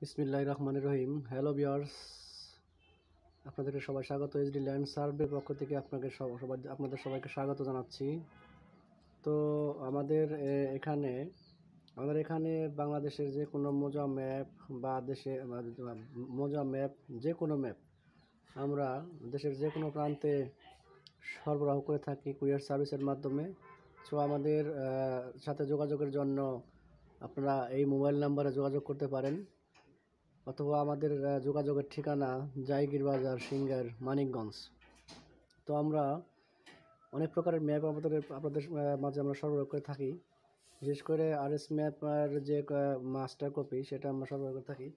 বিসমিল্লাহির রহমানির রহিম। Hello viewers, আপনাদেরকে সবাই স্বাগত। এইচডি ল্যান্ড সার্ভের পক্ষ থেকে আপনাদের সবাইকে স্বাগত জানাচ্ছি। তো আমাদের এখানে বাংলাদেশের যে কোনো মৌজা ম্যাপ বা মৌজা ম্যাপ, যে কোনো ম্যাপ আমরা দেশের যে কোনো প্রান্তে সরবরাহ করে থাকি কুরিয়ার সার্ভিসের মাধ্যমে। সো আমাদের সাথে যোগাযোগের জন্য আপনারা এই মোবাইল নাম্বারে যোগাযোগ করতে পারেন, অথবা আমাদের যোগাযোগের ঠিকানা জায়গির বাজার, সিঙ্গার, মানিকগঞ্জ। তো আমরা অনেক প্রকারের ম্যাপ আপনাদের মাঝে আমরা সরবরাহ করে থাকি। বিশেষ করে আরএস ম্যাপের যে মাস্টার কপি, সেটা আমরা সরবরাহ করে থাকি।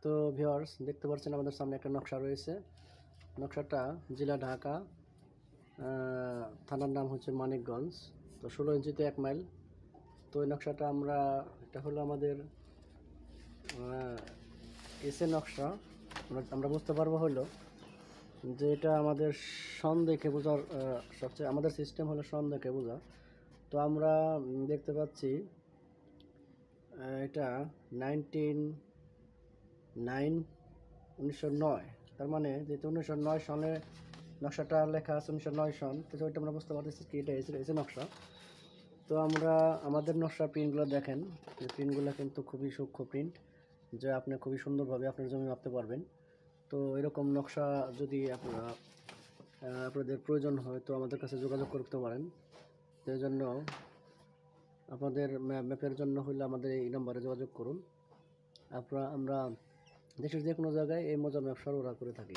তো ভিউয়ার্স, দেখতে পাচ্ছেন আমাদের সামনে একটা নকশা রয়েছে। নকশাটা জেলা ঢাকা, থানার নাম হচ্ছে মানিকগঞ্জ। তো 16 ইঞ্চিতে 1 মাইল। তো এই নকশাটা এটা হলো আমাদের এসে নকশা। আমরা বুঝতে পারবো হলো যে এটা আমাদের সন দেখে বোঝার আমাদের সিস্টেম হলো সন দেখে বোঝা। তো আমরা দেখতে পাচ্ছি এটা 1909, তার মানে যেহেতু 1909 সনে নকশাটা লেখা আছে, 1909 সন, তো ওইটা আমরা বুঝতে পারতেছি কি এটা এসে নকশা। তো আমাদের নকশা প্রিন্টগুলো দেখেন, এই প্রিন্টগুলো কিন্তু খুবই সূক্ষ্ম প্রিন্ট, যা আপনি খুবই সুন্দরভাবে আপনার জমি মাপতে পারবেন। তো এরকম নকশা যদি আপনাদের প্রয়োজন হয়, তো আমাদের কাছে যোগাযোগ করতে পারেন। সেই জন্য আপনাদের ম্যাপের জন্য হলে আমাদের এই নাম্বারে যোগাযোগ করুন। আমরা দেশের যে কোনো জায়গায় এই মৌজা ম্যাপ সরবরাহ করে থাকি।